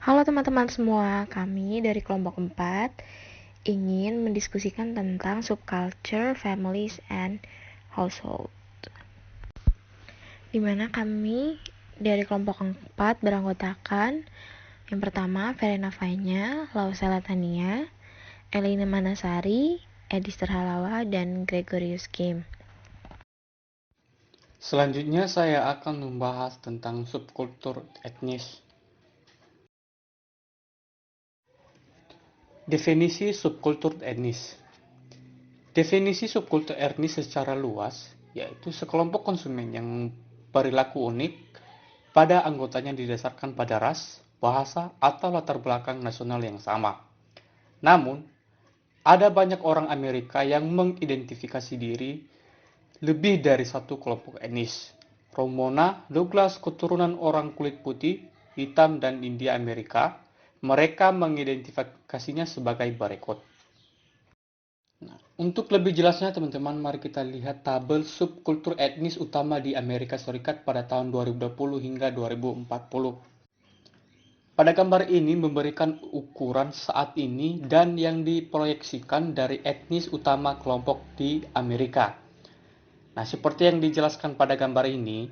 Halo teman-teman semua, kami dari kelompok 4 ingin mendiskusikan tentang subculture, families, and household. Di mana kami dari kelompok 4 beranggotakan yang pertama Verena Vainya, Lausela Tania, Elina Manasari, Edi Halawa, dan Gregorius Kim. Selanjutnya saya akan membahas tentang subkultur etnis. Definisi subkultur etnis. Definisi subkultur etnis secara luas yaitu sekelompok konsumen yang perilaku unik pada anggotanya didasarkan pada ras, bahasa, atau latar belakang nasional yang sama. Namun, ada banyak orang Amerika yang mengidentifikasi diri lebih dari satu kelompok etnis. Ramona Douglas keturunan orang kulit putih, hitam, dan India Amerika. Mereka mengidentifikasinya sebagai Barekot. Nah, untuk lebih jelasnya teman-teman, mari kita lihat tabel subkultur etnis utama di Amerika Serikat pada tahun 2020 hingga 2040. Pada gambar ini memberikan ukuran saat ini dan yang diproyeksikan dari etnis utama kelompok di Amerika. Nah, seperti yang dijelaskan pada gambar ini,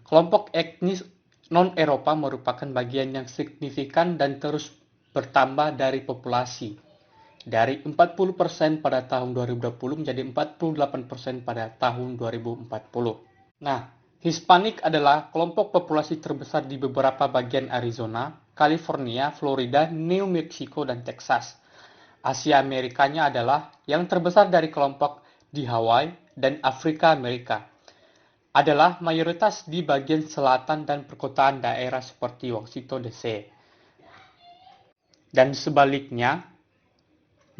kelompok etnis non-Eropa merupakan bagian yang signifikan dan terus bertambah dari populasi. Dari 40% pada tahun 2020 menjadi 48% pada tahun 2040. Nah, Hispanik adalah kelompok populasi terbesar di beberapa bagian Arizona, California, Florida, New Mexico, dan Texas. Asia Amerikanya adalah yang terbesar dari kelompok di Hawaii dan Afrika Amerika. Adalah mayoritas di bagian selatan dan perkotaan daerah seperti Washington DC. Dan sebaliknya,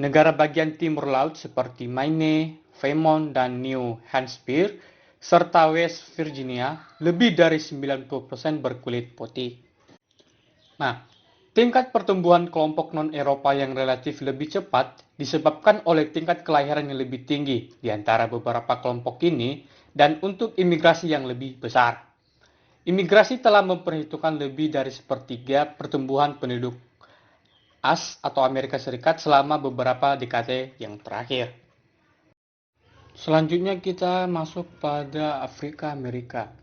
negara bagian timur laut seperti Maine, Vermont, dan New Hampshire, serta West Virginia, lebih dari 90% berkulit putih. Nah, tingkat pertumbuhan kelompok non-Eropa yang relatif lebih cepat disebabkan oleh tingkat kelahiran yang lebih tinggi di antara beberapa kelompok ini dan untuk imigrasi yang lebih besar. Imigrasi telah memperhitungkan lebih dari sepertiga pertumbuhan penduduk AS atau Amerika Serikat selama beberapa dekade yang terakhir. Selanjutnya kita masuk pada Afrika Amerika.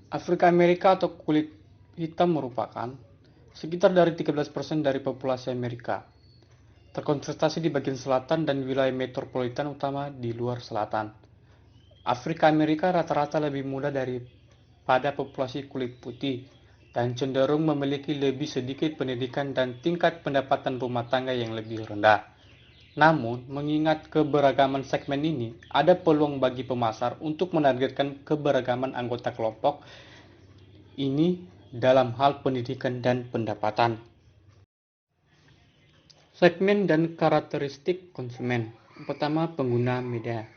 Afrika Amerika atau kulit hitam merupakan sekitar dari 13% dari populasi Amerika. Terkonsentrasi di bagian selatan dan wilayah metropolitan utama di luar selatan. Afrika Amerika rata-rata lebih muda daripada populasi kulit putih dan cenderung memiliki lebih sedikit pendidikan dan tingkat pendapatan rumah tangga yang lebih rendah. Namun, mengingat keberagaman segmen ini, ada peluang bagi pemasar untuk menargetkan keberagaman anggota kelompok ini dalam hal pendidikan dan pendapatan. Segmen dan karakteristik konsumen. Pertama, pengguna media.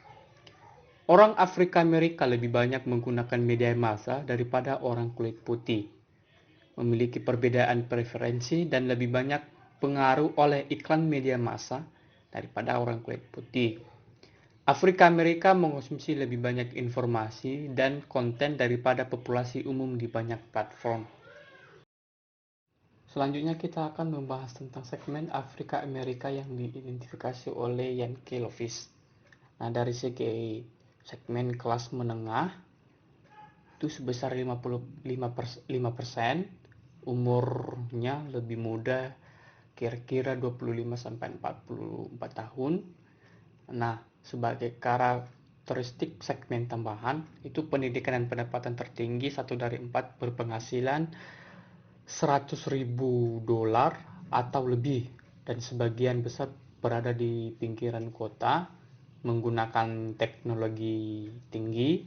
Orang Afrika Amerika lebih banyak menggunakan media massa daripada orang kulit putih, memiliki perbedaan preferensi dan lebih banyak pengaruh oleh iklan media massa daripada orang kulit putih. Afrika Amerika mengonsumsi lebih banyak informasi dan konten daripada populasi umum di banyak platform. Selanjutnya kita akan membahas tentang segmen Afrika Amerika yang diidentifikasi oleh Yankee Lovis. Nah, dari segi segmen kelas menengah itu sebesar 55%, umurnya lebih muda kira-kira 25 sampai 44 tahun. Nah, sebagai karakteristik segmen tambahan itu pendidikan dan pendapatan tertinggi, 1 dari 4 berpenghasilan $100.000 atau lebih, dan sebagian besar berada di pinggiran kota, menggunakan teknologi tinggi,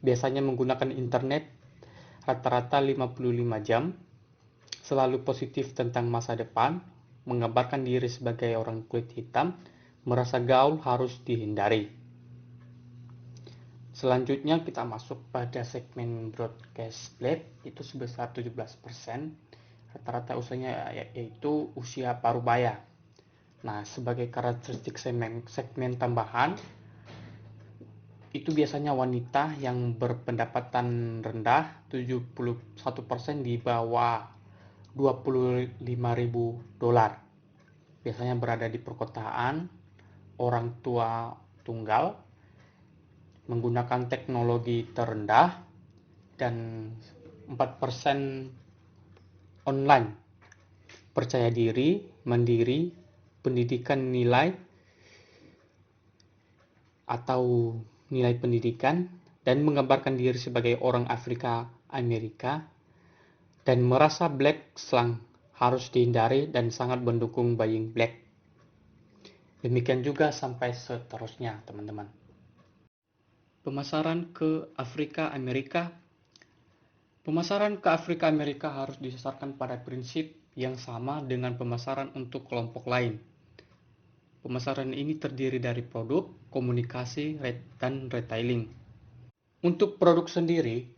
biasanya menggunakan internet rata-rata 55 jam, selalu positif tentang masa depan, mengabarkan diri sebagai orang kulit hitam, merasa gaul harus dihindari. Selanjutnya kita masuk pada segmen broadcast blade, itu sebesar 17%, rata-rata usianya yaitu usia parubaya. Nah, sebagai karakteristik segmen tambahan, itu biasanya wanita yang berpendapatan rendah, 71% di bawah $25.000. Biasanya berada di perkotaan, orang tua tunggal, menggunakan teknologi terendah, dan 4% online. Percaya diri, mandiri, pendidikan nilai atau nilai pendidikan, dan menggambarkan diri sebagai orang Afrika Amerika, dan merasa black slang harus dihindari dan sangat mendukung buying black. Demikian juga sampai seterusnya, teman-teman. Pemasaran ke Afrika Amerika. Pemasaran ke Afrika Amerika harus didasarkan pada prinsip yang sama dengan pemasaran untuk kelompok lain. Pemasaran ini terdiri dari produk, komunikasi, dan retailing. Untuk produk sendiri,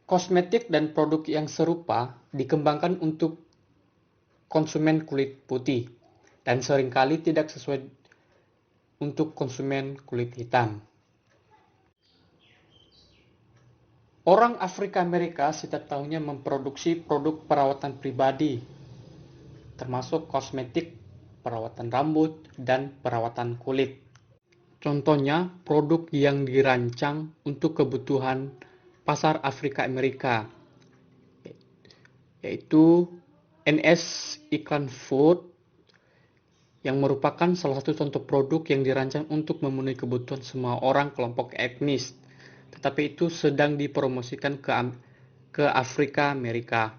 kosmetik dan produk yang serupa dikembangkan untuk konsumen kulit putih dan seringkali tidak sesuai untuk konsumen kulit hitam. Orang Afrika Amerika setiap tahunnya memproduksi produk perawatan pribadi, termasuk kosmetik, perawatan rambut, dan perawatan kulit. Contohnya, produk yang dirancang untuk kebutuhan pasar Afrika Amerika, yaitu NS Iklan Food, yang merupakan salah satu contoh produk yang dirancang untuk memenuhi kebutuhan semua orang kelompok etnis, tetapi itu sedang dipromosikan ke Afrika Amerika.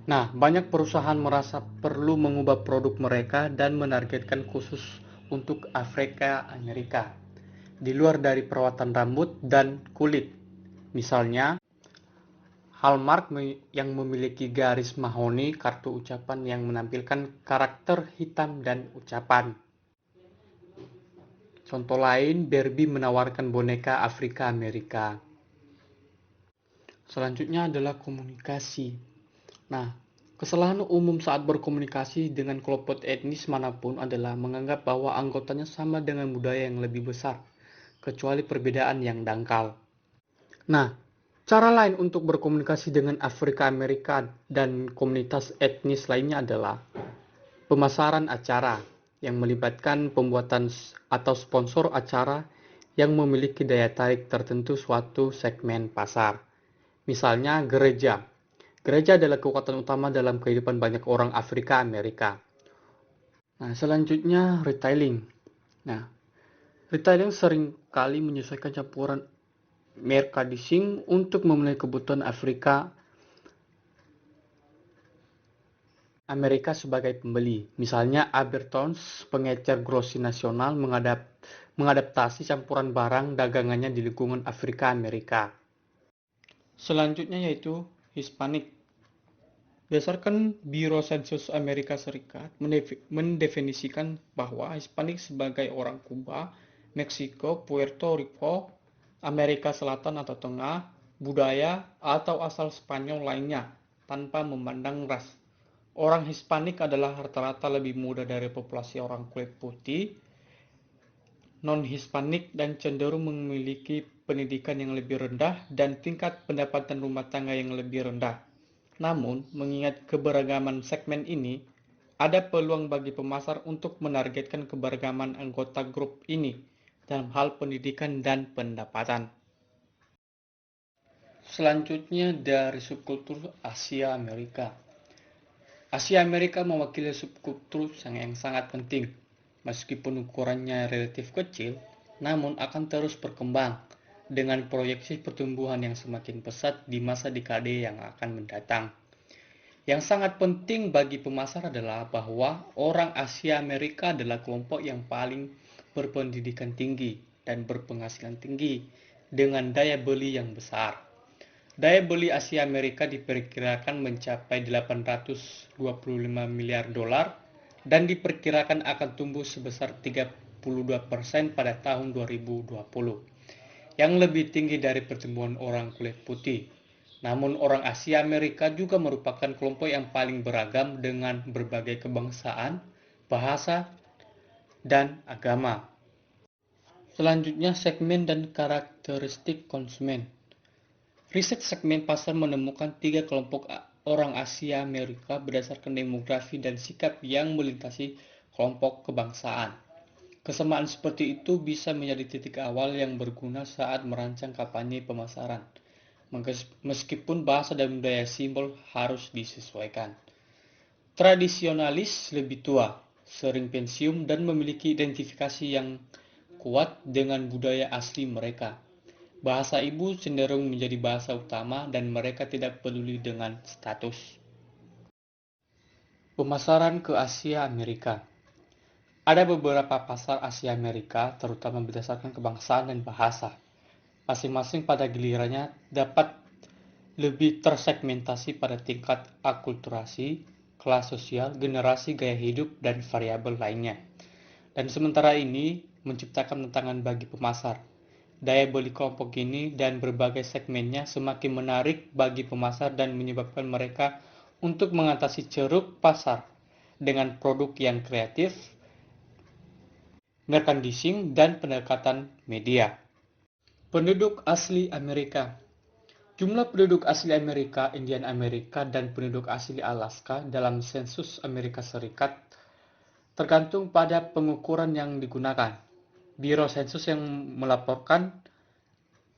Nah, banyak perusahaan merasa perlu mengubah produk mereka dan menargetkan khusus untuk Afrika Amerika, di luar dari perawatan rambut dan kulit. Misalnya, Hallmark yang memiliki garis mahoni kartu ucapan yang menampilkan karakter hitam dan ucapan. Contoh lain, Barbie menawarkan boneka Afrika Amerika. Selanjutnya adalah komunikasi. Nah, kesalahan umum saat berkomunikasi dengan kelompok etnis manapun adalah menganggap bahwa anggotanya sama dengan budaya yang lebih besar, kecuali perbedaan yang dangkal. Nah, cara lain untuk berkomunikasi dengan Afrika Amerika dan komunitas etnis lainnya adalah pemasaran acara yang melibatkan pembuatan atau sponsor acara yang memiliki daya tarik tertentu suatu segmen pasar. Misalnya gereja. Gereja adalah kekuatan utama dalam kehidupan banyak orang Afrika Amerika. Nah, selanjutnya retailing. Nah, retailing seringkali menyesuaikan campuran merchandising untuk memenuhi kebutuhan Afrika Amerika sebagai pembeli. Misalnya Albertsons, pengecer grocery nasional, mengadaptasi campuran barang dagangannya di lingkungan Afrika Amerika. Selanjutnya yaitu Hispanic. Berdasarkan Biro Sensus Amerika Serikat mendefinisikan bahwa Hispanic sebagai orang Kuba, Meksiko, Puerto Rico, Amerika Selatan atau Tengah, budaya, atau asal Spanyol lainnya, tanpa memandang ras. Orang Hispanik adalah rata-rata lebih muda dari populasi orang kulit putih, non-Hispanik, dan cenderung memiliki pendidikan yang lebih rendah dan tingkat pendapatan rumah tangga yang lebih rendah. Namun, mengingat keberagaman segmen ini, ada peluang bagi pemasar untuk menargetkan keberagaman anggota grup ini dalam hal pendidikan dan pendapatan. Selanjutnya dari subkultur Asia Amerika. Asia Amerika mewakili subkultur yang sangat penting. Meskipun ukurannya relatif kecil, namun akan terus berkembang dengan proyeksi pertumbuhan yang semakin pesat di masa dekade yang akan mendatang. Yang sangat penting bagi pemasar adalah bahwa orang Asia Amerika adalah kelompok yang paling berpendidikan tinggi dan berpenghasilan tinggi dengan daya beli yang besar. Daya beli Asia Amerika diperkirakan mencapai 825 miliar dolar dan diperkirakan akan tumbuh sebesar 32% pada tahun 2020, yang lebih tinggi dari pertumbuhan orang kulit putih. Namun orang Asia Amerika juga merupakan kelompok yang paling beragam dengan berbagai kebangsaan, bahasa, dan agama. Selanjutnya segmen dan karakteristik konsumen. Riset segmen pasar menemukan 3 kelompok orang Asia Amerika berdasarkan demografi dan sikap yang melintasi kelompok kebangsaan. Kesamaan seperti itu bisa menjadi titik awal yang berguna saat merancang kampanye pemasaran, meskipun bahasa dan budaya simbol harus disesuaikan. Tradisionalis lebih tua, sering pensiun dan memiliki identifikasi yang kuat dengan budaya asli mereka. Bahasa ibu cenderung menjadi bahasa utama dan mereka tidak peduli dengan status. Pemasaran ke Asia Amerika. Ada beberapa pasar Asia Amerika, terutama berdasarkan kebangsaan dan bahasa. Masing-masing pada gilirannya dapat lebih tersegmentasi pada tingkat akulturasi, kelas sosial, generasi gaya hidup, dan variabel lainnya. Dan sementara ini menciptakan tantangan bagi pemasar. Daya beli kelompok ini dan berbagai segmennya semakin menarik bagi pemasar dan menyebabkan mereka untuk mengatasi ceruk pasar dengan produk yang kreatif, merchandising, dan pendekatan media. Penduduk asli Amerika. Jumlah penduduk asli Amerika, Indian Amerika, dan penduduk asli Alaska dalam sensus Amerika Serikat tergantung pada pengukuran yang digunakan. Biro Sensus yang melaporkan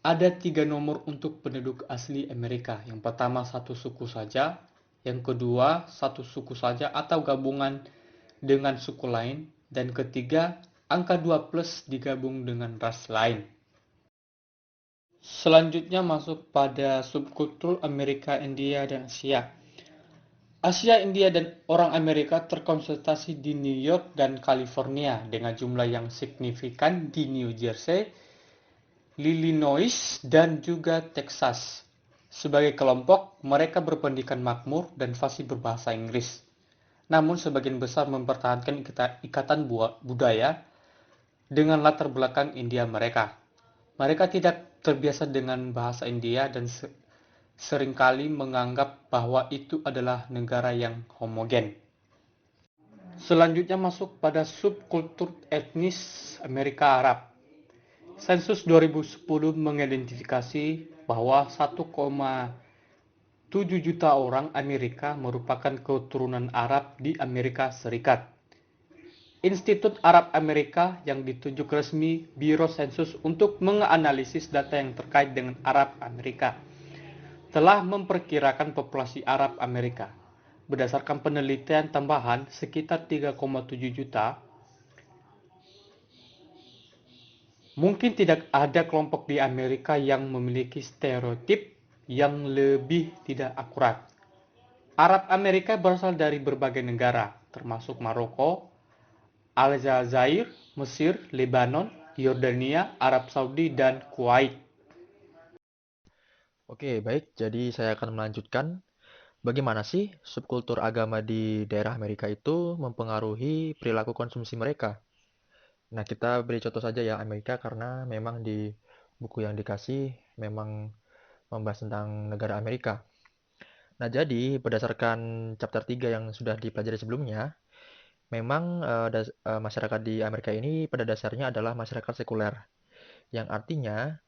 ada 3 nomor untuk penduduk asli Amerika. Yang pertama satu suku saja, yang kedua satu suku saja atau gabungan dengan suku lain, dan ketiga angka 2 plus digabung dengan ras lain. Selanjutnya masuk pada subkultur Amerika, India, dan Asia. Asia, India, dan orang Amerika terkonsentrasi di New York dan California dengan jumlah yang signifikan di New Jersey, Illinois, dan juga Texas. Sebagai kelompok, mereka berpendidikan makmur dan fasih berbahasa Inggris. Namun sebagian besar mempertahankan ikatan budaya dengan latar belakang India mereka. Mereka tidak terbiasa dengan bahasa India dan seringkali menganggap bahwa itu adalah negara yang homogen. Selanjutnya masuk pada subkultur etnis Amerika Arab. Sensus 2010 mengidentifikasi bahwa 1,7 juta orang Amerika merupakan keturunan Arab di Amerika Serikat. Institut Arab Amerika yang ditunjuk resmi Biro Sensus untuk menganalisis data yang terkait dengan Arab Amerika telah memperkirakan populasi Arab Amerika. Berdasarkan penelitian tambahan sekitar 3,7 juta, mungkin tidak ada kelompok di Amerika yang memiliki stereotip yang lebih tidak akurat. Arab Amerika berasal dari berbagai negara, termasuk Maroko, Aljazair, Mesir, Lebanon, Yordania, Arab Saudi, dan Kuwait. Oke, baik. Jadi saya akan melanjutkan bagaimana sih subkultur agama di daerah Amerika itu mempengaruhi perilaku konsumsi mereka. Nah, kita beri contoh saja ya Amerika karena memang di buku yang dikasih memang membahas tentang negara Amerika. Nah, jadi berdasarkan chapter 3 yang sudah dipelajari sebelumnya, memang masyarakat di Amerika ini pada dasarnya adalah masyarakat sekuler. Yang artinya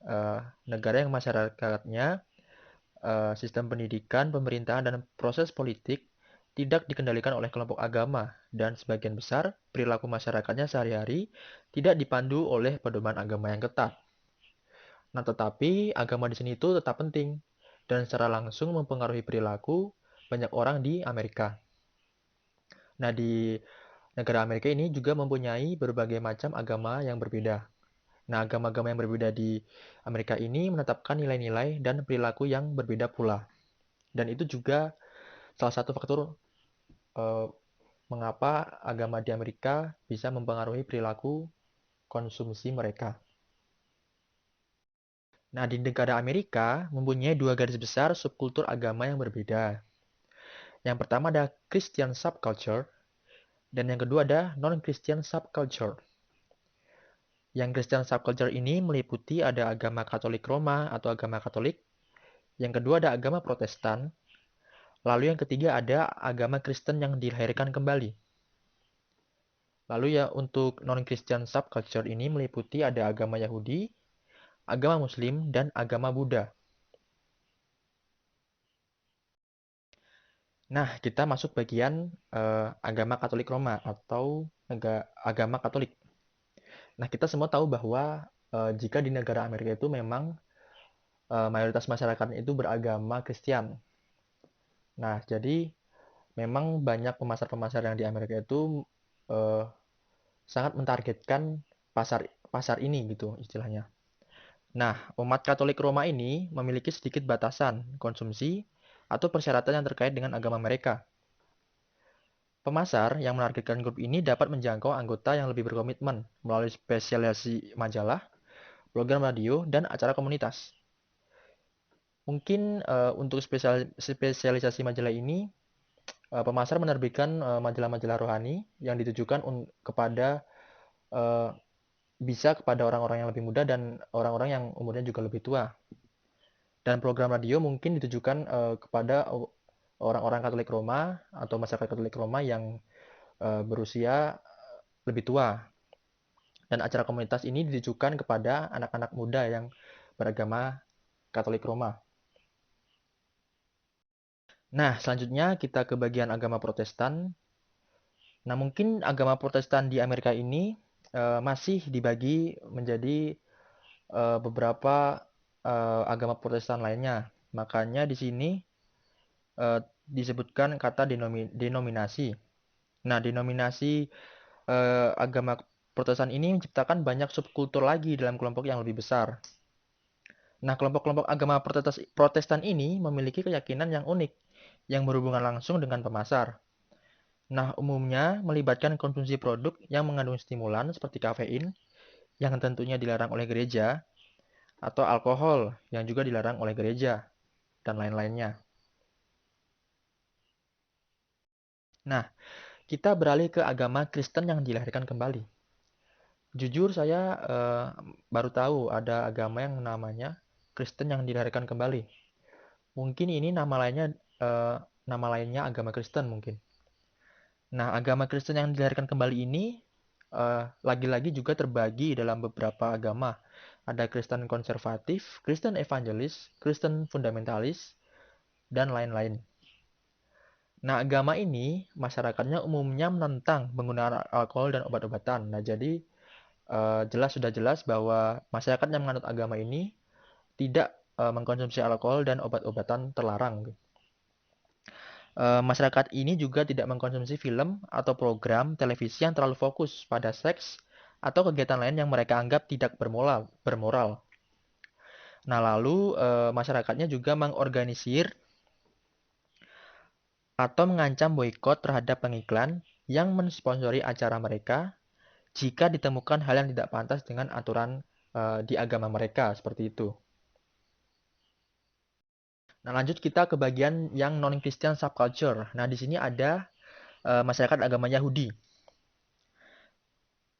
negara yang masyarakatnya sistem pendidikan, pemerintahan, dan proses politik tidak dikendalikan oleh kelompok agama, dan sebagian besar perilaku masyarakatnya sehari-hari tidak dipandu oleh pedoman agama yang ketat. Nah, tetapi agama di sini itu tetap penting, dan secara langsung mempengaruhi perilaku banyak orang di Amerika. Nah, di negara Amerika ini juga mempunyai berbagai macam agama yang berbeda. Nah, agama-agama yang berbeda di Amerika ini menetapkan nilai-nilai dan perilaku yang berbeda pula. Dan itu juga salah satu faktor eh, mengapa agama di Amerika bisa mempengaruhi perilaku konsumsi mereka. Nah, di negara Amerika mempunyai 2 garis besar subkultur agama yang berbeda. Yang pertama ada Christian subculture, dan yang kedua ada non-Christian subculture. Yang Christian subculture ini meliputi ada agama Katolik Roma atau agama Katolik, yang kedua ada agama Protestan, lalu yang ketiga ada agama Kristen yang dilahirkan kembali. Lalu ya untuk non-Christian subculture ini meliputi ada agama Yahudi, agama Muslim, dan agama Buddha. Nah, kita masuk bagian agama Katolik Roma atau agama Katolik. Nah, kita semua tahu bahwa jika di negara Amerika itu memang mayoritas masyarakat itu beragama Kristen. Nah, jadi memang banyak pemasar-pemasar yang di Amerika itu eh, sangat mentargetkan pasar pasar ini gitu istilahnya. Nah, umat Katolik Roma ini memiliki sedikit batasan konsumsi atau persyaratan yang terkait dengan agama mereka. Pemasar yang menargetkan grup ini dapat menjangkau anggota yang lebih berkomitmen melalui spesialisasi majalah, program radio, dan acara komunitas. Mungkin untuk spesialisasi majalah ini, pemasar menerbitkan majalah-majalah rohani yang ditujukan kepada eh, bisa kepada orang-orang yang lebih muda dan orang-orang yang umurnya juga lebih tua. Dan program radio mungkin ditujukan kepada orang-orang Katolik Roma atau masyarakat Katolik Roma yang berusia lebih tua. Dan acara komunitas ini ditujukan kepada anak-anak muda yang beragama Katolik Roma. Nah, selanjutnya kita ke bagian agama Protestan. Nah, mungkin agama Protestan di Amerika ini masih dibagi menjadi beberapa agama Protestan lainnya. Makanya di sini disebutkan kata denominasi. Nah, denominasi agama Protestan ini menciptakan banyak subkultur lagi dalam kelompok yang lebih besar. Nah, kelompok-kelompok agama Protestan ini memiliki keyakinan yang unik, yang berhubungan langsung dengan pemasar. Nah, umumnya melibatkan konsumsi produk yang mengandung stimulan seperti kafein, yang tentunya dilarang oleh gereja, atau alkohol, yang juga dilarang oleh gereja, dan lain-lainnya. Nah, kita beralih ke agama Kristen yang dilahirkan kembali. Jujur saya baru tahu ada agama yang namanya Kristen yang dilahirkan kembali. Mungkin ini eh, nama lainnya agama Kristen mungkin. Nah, agama Kristen yang dilahirkan kembali ini lagi-lagi juga terbagi dalam beberapa agama. Ada Kristen konservatif, Kristen evangelis, Kristen fundamentalis, dan lain-lain. Nah, agama ini masyarakatnya umumnya menentang penggunaan alkohol dan obat-obatan. Nah, jadi sudah jelas bahwa masyarakat yang menganut agama ini tidak mengkonsumsi alkohol dan obat-obatan terlarang. Masyarakat ini juga tidak mengkonsumsi film atau program televisi yang terlalu fokus pada seks atau kegiatan lain yang mereka anggap tidak bermoral. Nah, lalu masyarakatnya juga mengorganisir atau mengancam boikot terhadap pengiklan yang mensponsori acara mereka jika ditemukan hal yang tidak pantas dengan aturan di agama mereka seperti itu. Nah, lanjut kita ke bagian yang non-Christian subculture. Nah, di sini ada masyarakat agama Yahudi.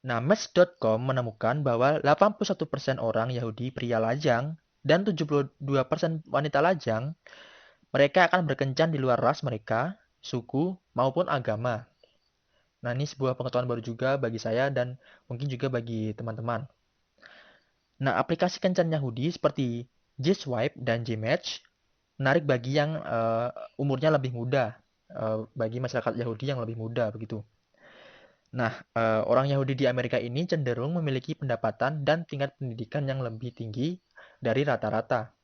Nah, Match.com menemukan bahwa 81% orang Yahudi pria lajang dan 72% wanita lajang mereka akan berkencan di luar ras mereka, suku, maupun agama. Nah, ini sebuah pengetahuan baru juga bagi saya dan mungkin juga bagi teman-teman. Nah, aplikasi kencan Yahudi seperti G-Swipe dan Gmatch menarik bagi yang umurnya lebih muda, bagi masyarakat Yahudi yang lebih muda begitu. Nah, orang Yahudi di Amerika ini cenderung memiliki pendapatan dan tingkat pendidikan yang lebih tinggi dari rata-rata.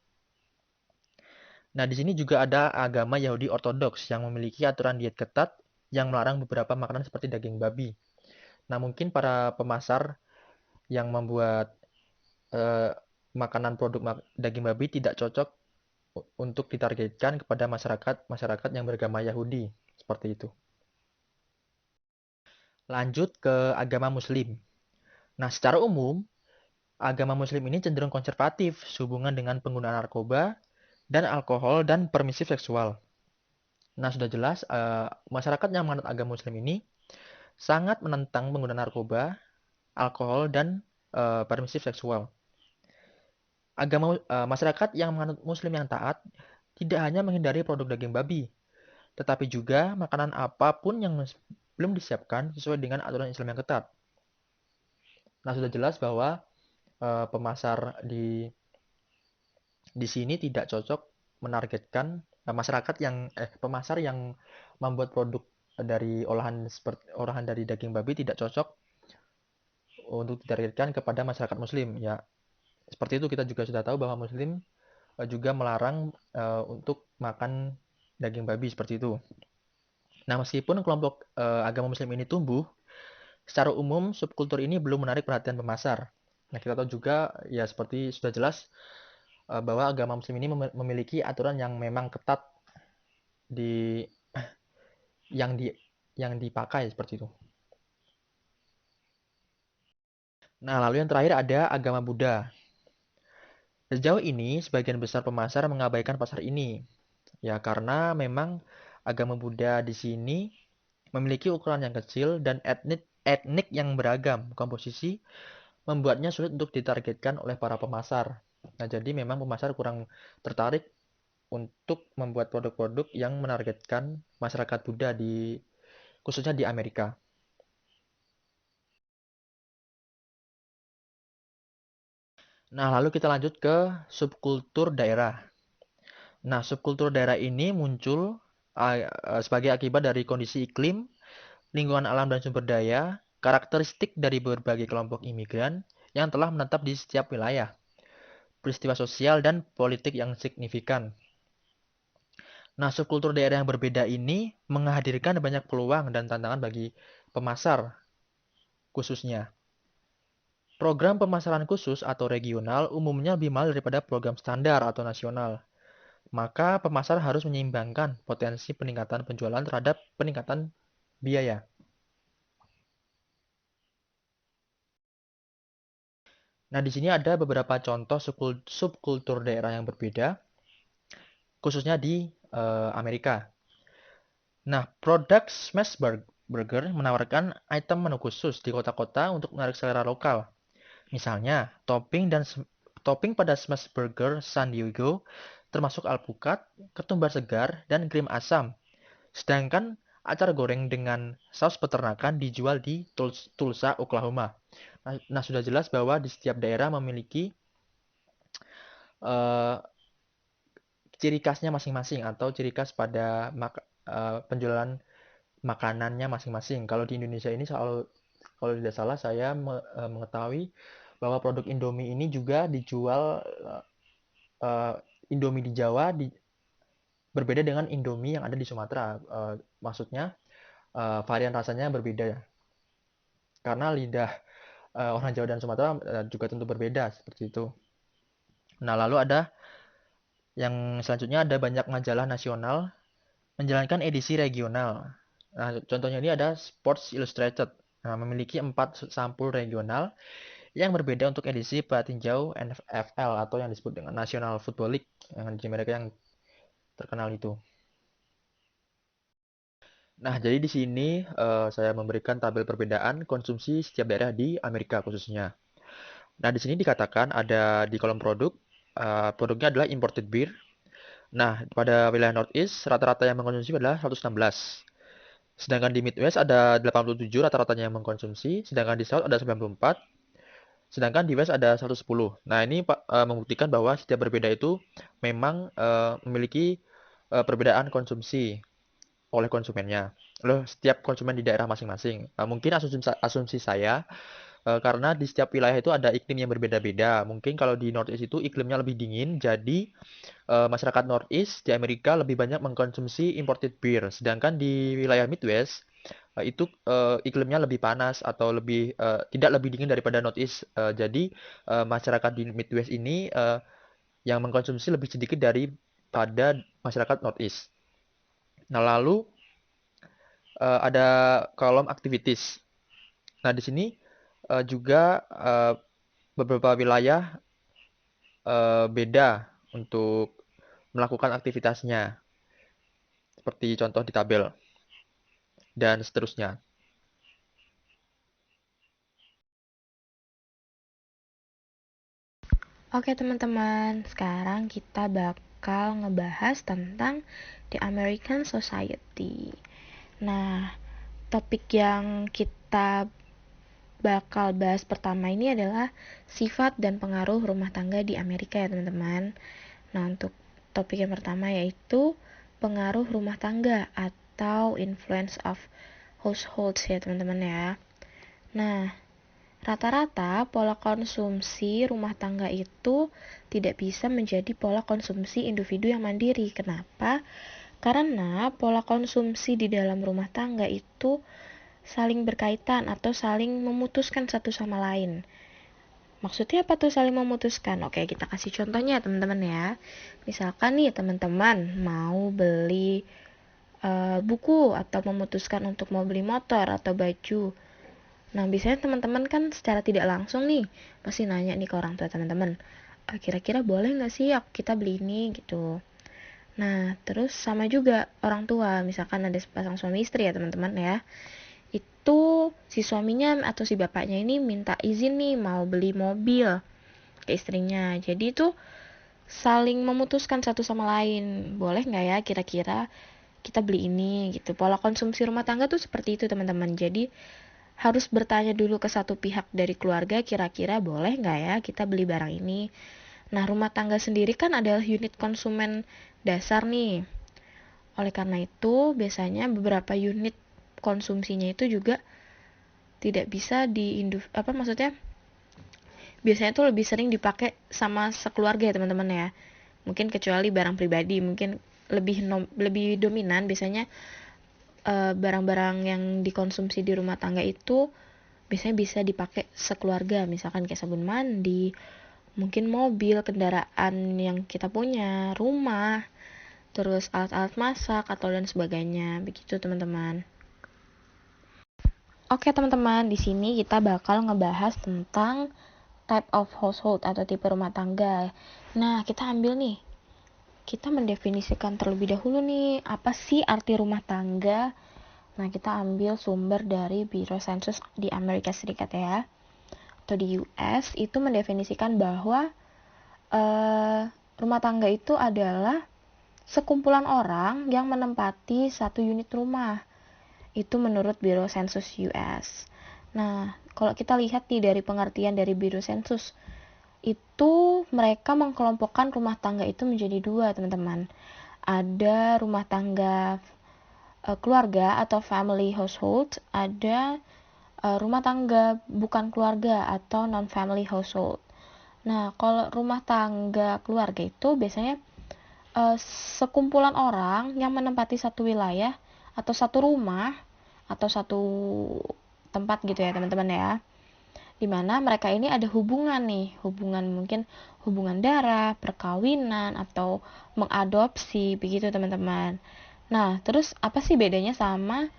Nah, di sini juga ada agama Yahudi Ortodoks yang memiliki aturan diet ketat yang melarang beberapa makanan seperti daging babi. Nah, mungkin para pemasar yang membuat eh, makanan produk daging babi tidak cocok untuk ditargetkan kepada masyarakat yang beragama Yahudi seperti itu. Lanjut ke agama Muslim. Nah, secara umum, agama Muslim ini cenderung konservatif sehubungan dengan penggunaan narkoba dan alkohol dan permisif seksual. Nah, sudah jelas masyarakat yang menganut agama Muslim ini sangat menentang penggunaan narkoba, alkohol, dan permisif seksual. Masyarakat yang menganut Muslim yang taat tidak hanya menghindari produk daging babi, tetapi juga makanan apapun yang belum disiapkan sesuai dengan aturan Islam yang ketat. Nah, sudah jelas bahwa pemasar di sini tidak cocok menargetkan masyarakat yang pemasar yang membuat produk dari olahan dari daging babi tidak cocok untuk ditargetkan kepada masyarakat muslim ya. Seperti itu, kita juga sudah tahu bahwa muslim juga melarang untuk makan daging babi seperti itu. Nah, meskipun kelompok agama muslim ini tumbuh, secara umum subkultur ini belum menarik perhatian pemasar. Nah, kita tahu juga ya seperti sudah jelas bahwa agama muslim ini memiliki aturan yang memang ketat di yang di yang dipakai seperti itu. Nah, lalu yang terakhir ada agama Buddha. Sejauh ini, sebagian besar pemasar mengabaikan pasar ini, ya karena memang agama Buddha di sini memiliki ukuran yang kecil dan etnik yang beragam. Komposisi membuatnya sulit untuk ditargetkan oleh para pemasar. Nah, jadi memang pemasar kurang tertarik untuk membuat produk-produk yang menargetkan masyarakat Buddha khususnya di Amerika. Nah, lalu kita lanjut ke subkultur daerah. Nah, subkultur daerah ini muncul sebagai akibat dari kondisi iklim, lingkungan alam dan sumber daya, karakteristik dari berbagai kelompok imigran yang telah menetap di setiap wilayah, peristiwa sosial dan politik yang signifikan. Nah, subkultur daerah yang berbeda ini menghadirkan banyak peluang dan tantangan bagi pemasar khususnya. Program pemasaran khusus atau regional umumnya lebih mahal daripada program standar atau nasional. Maka pemasar harus menyeimbangkan potensi peningkatan penjualan terhadap peningkatan biaya. Nah, di sini ada beberapa contoh subkultur daerah yang berbeda, khususnya di Amerika. Nah, produk Smash Burger menawarkan item menu khusus di kota-kota untuk menarik selera lokal. Misalnya, topping pada Smash Burger San Diego termasuk alpukat, ketumbar segar, dan krim asam. Sedangkan acar goreng dengan saus peternakan dijual di Tulsa, Oklahoma. Nah, sudah jelas bahwa di setiap daerah memiliki uh, ciri khasnya masing-masing atau ciri khas pada penjualan makanannya masing-masing. Kalau di Indonesia ini kalau tidak salah saya mengetahui bahwa produk Indomie ini juga dijual Indomie di Jawa berbeda dengan Indomie yang ada di Sumatera. Maksudnya varian rasanya berbeda karena lidah orang Jawa dan Sumatera juga tentu berbeda seperti itu. Nah, lalu ada yang selanjutnya ada banyak majalah nasional menjalankan edisi regional. Nah, contohnya ini ada Sports Illustrated. Nah, memiliki 4 sampul regional yang berbeda untuk edisi petinjau NFL atau yang disebut dengan National Football League yang di Amerika yang terkenal itu. Nah, jadi di sini saya memberikan tabel perbedaan konsumsi setiap daerah di Amerika khususnya. Nah, di sini dikatakan ada di kolom produk, produknya adalah imported beer. Nah, pada wilayah Northeast, rata-rata yang mengkonsumsi adalah 116. Sedangkan di Midwest ada 87 rata-ratanya yang mengkonsumsi, sedangkan di South ada 94, sedangkan di West ada 110. Nah, ini membuktikan bahwa setiap berbeda itu memang memiliki perbedaan konsumsi oleh konsumennya. Loh, setiap konsumen di daerah masing-masing. Mungkin asumsi saya karena di setiap wilayah itu ada iklim yang berbeda-beda. Mungkin kalau di Northeast itu iklimnya lebih dingin, jadi masyarakat Northeast di Amerika lebih banyak mengkonsumsi imported beer. Sedangkan di wilayah Midwest itu iklimnya lebih panas atau tidak lebih dingin daripada Northeast. Jadi masyarakat di Midwest ini yang mengkonsumsi lebih sedikit daripada masyarakat Northeast. Nah, lalu ada kolom activities. Nah, di sini juga beberapa wilayah beda untuk melakukan aktivitasnya, seperti contoh di tabel, dan seterusnya. Oke teman-teman, sekarang kita bakal ngebahas tentang The American Society. Nah, topik yang kita bakal bahas pertama ini adalah sifat dan pengaruh rumah tangga di Amerika ya teman-teman. Nah, untuk topik yang pertama yaitu pengaruh rumah tangga atau influence of households ya teman-teman ya. Nah, rata-rata pola konsumsi rumah tangga itu tidak bisa menjadi pola konsumsi individu yang mandiri. Kenapa? Karena pola konsumsi di dalam rumah tangga itu saling berkaitan atau saling memutuskan satu sama lain. Maksudnya apa tuh saling memutuskan? Oke, kita kasih contohnya teman-teman ya. Misalkan nih teman-teman mau beli buku atau memutuskan untuk mau beli motor atau baju. Nah, biasanya teman-teman kan secara tidak langsung nih pasti nanya nih ke orang tua teman-teman, kira-kira boleh nggak sih kita beli ini gitu. Nah, terus sama juga orang tua, misalkan ada sepasang suami istri ya teman-teman ya. Itu si suaminya atau si bapaknya ini minta izin nih mau beli mobil ke istrinya. Jadi itu saling memutuskan satu sama lain. Boleh nggak ya kira-kira kita beli ini gitu. Pola konsumsi rumah tangga tuh seperti itu teman-teman. Jadi harus bertanya dulu ke satu pihak dari keluarga kira-kira boleh nggak ya kita beli barang ini. Nah, rumah tangga sendiri kan adalah unit konsumen dasar nih. Oleh karena itu, biasanya beberapa unit konsumsinya itu juga tidak bisa maksudnya biasanya tuh lebih sering dipakai sama sekeluarga ya teman-teman ya. Mungkin kecuali barang pribadi, mungkin lebih dominan biasanya barang-barang yang dikonsumsi di rumah tangga itu biasanya bisa dipakai sekeluarga, misalkan kayak sabun mandi, mungkin mobil, kendaraan yang kita punya, rumah, terus alat-alat masak atau dan sebagainya. Begitu teman-teman. Oke teman-teman, di sini kita bakal ngebahas tentang type of household atau tipe rumah tangga. Nah, kita ambil nih. Kita mendefinisikan terlebih dahulu nih, apa sih arti rumah tangga? Nah, kita ambil sumber dari Bureau Census di Amerika Serikat ya. Atau di US, itu mendefinisikan bahwa rumah tangga itu adalah sekumpulan orang yang menempati satu unit rumah. Itu menurut Bureau Census US. Nah, kalau kita lihat nih dari pengertian dari Bureau Census, itu mereka mengkelompokkan rumah tangga itu menjadi dua, teman-teman. Ada rumah tangga keluarga atau family household, ada rumah tangga bukan keluarga atau non-family household. Nah, kalau rumah tangga keluarga itu biasanya sekumpulan orang yang menempati satu wilayah atau satu rumah atau satu tempat gitu ya teman-teman ya, dimana mereka ini ada hubungan nih, mungkin hubungan darah, perkawinan, atau mengadopsi, begitu teman-teman. Nah, terus apa sih bedanya sama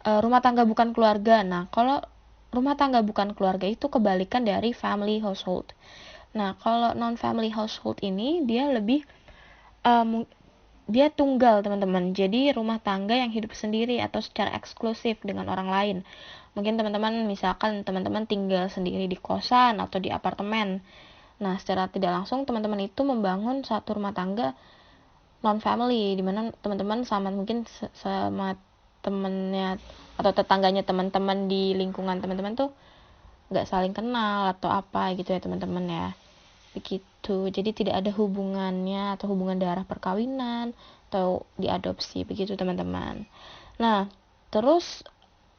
rumah tangga bukan keluarga? Nah, kalau rumah tangga bukan keluarga itu kebalikan dari family household. Nah, kalau non-family household ini dia lebih dia tunggal teman-teman, jadi rumah tangga yang hidup sendiri atau secara eksklusif dengan orang lain. Mungkin teman-teman misalkan teman-teman tinggal sendiri di kosan atau di apartemen. Nah, secara tidak langsung teman-teman itu membangun satu rumah tangga non family, dimana teman-teman sama mungkin sama temennya atau tetangganya teman-teman di lingkungan teman-teman tuh nggak saling kenal atau apa gitu ya teman-teman ya. Begitu, jadi tidak ada hubungannya atau hubungan darah perkawinan atau diadopsi, begitu teman-teman. Nah, terus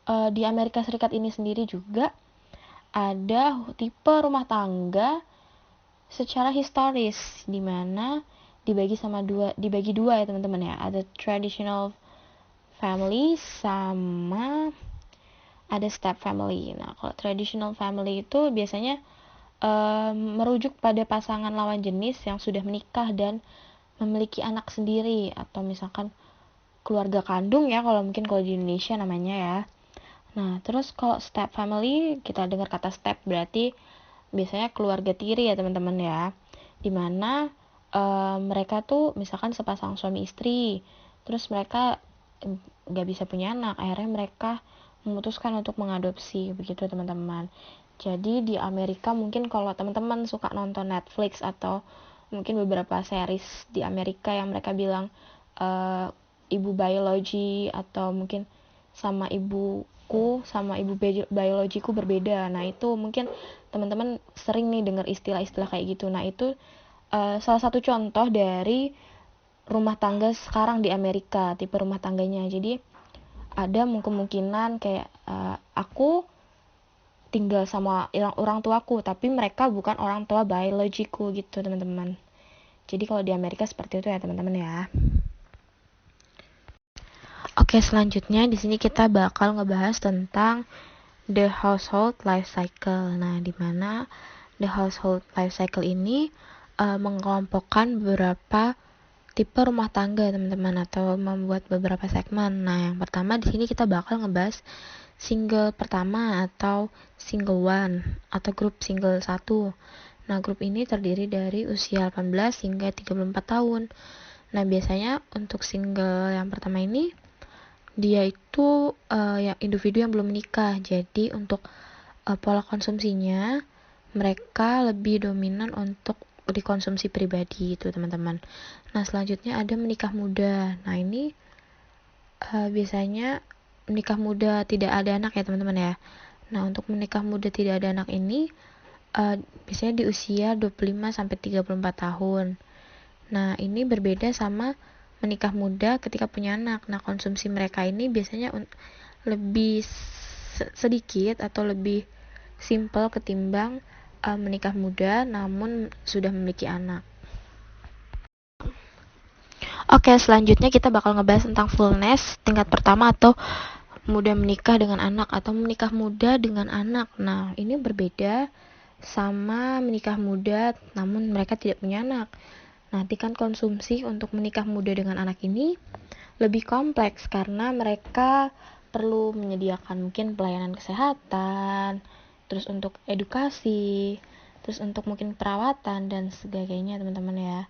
di Amerika Serikat ini sendiri juga ada tipe rumah tangga secara historis, di mana dibagi dua ya teman-teman ya. Ada traditional family sama ada step family. Nah, kalau traditional family itu biasanya merujuk pada pasangan lawan jenis yang sudah menikah dan memiliki anak sendiri, atau misalkan keluarga kandung ya kalau mungkin kalau di Indonesia namanya ya. Nah, terus kalau step family, kita dengar kata step berarti biasanya keluarga tiri ya teman-teman ya, dimana mereka tuh misalkan sepasang suami istri, terus mereka nggak bisa punya anak, akhirnya mereka memutuskan untuk mengadopsi, begitu teman-teman. Jadi di Amerika mungkin kalau teman-teman suka nonton Netflix atau mungkin beberapa series di Amerika yang mereka bilang ibu biologi atau mungkin sama ibuku sama ibu biologiku berbeda. Nah, itu mungkin teman-teman sering nih dengar istilah-istilah kayak gitu. Nah, itu salah satu contoh dari rumah tangga sekarang di Amerika, tipe rumah tangganya. Jadi ada kemungkinan kayak aku tinggal sama orang tuaku, tapi mereka bukan orang tua biologiku gitu teman-teman. Jadi kalau di Amerika seperti itu ya teman-teman ya. Oke, selanjutnya di sini kita bakal ngebahas tentang the household life cycle. Nah, di mana the household life cycle ini mengelompokkan beberapa tipe rumah tangga teman-teman, atau membuat beberapa segmen. Nah, yang pertama di sini kita bakal ngebahas single pertama atau single one atau grup single 1. Nah, grup ini terdiri dari usia 18 hingga 34 tahun. Nah, biasanya untuk single yang pertama ini dia itu yang individu yang belum menikah. Jadi untuk pola konsumsinya mereka lebih dominan untuk dikonsumsi pribadi itu teman-teman. Nah, selanjutnya ada menikah muda. Nah, ini biasanya menikah muda tidak ada anak ya teman-teman ya. Nah, untuk menikah muda tidak ada anak ini biasanya di usia 25 sampai 34 tahun. Nah, ini berbeda sama menikah muda ketika punya anak. Nah, konsumsi mereka ini biasanya lebih sedikit atau lebih simple ketimbang menikah muda namun sudah memiliki anak. Oke, selanjutnya kita bakal ngebahas tentang fullness tingkat pertama atau muda menikah dengan anak atau menikah muda dengan anak. Nah, ini berbeda sama menikah muda namun mereka tidak punya anak. Nah, tingkat konsumsi untuk menikah muda dengan anak ini lebih kompleks karena mereka perlu menyediakan mungkin pelayanan kesehatan, terus untuk edukasi, terus untuk mungkin perawatan dan sebagainya teman-teman ya.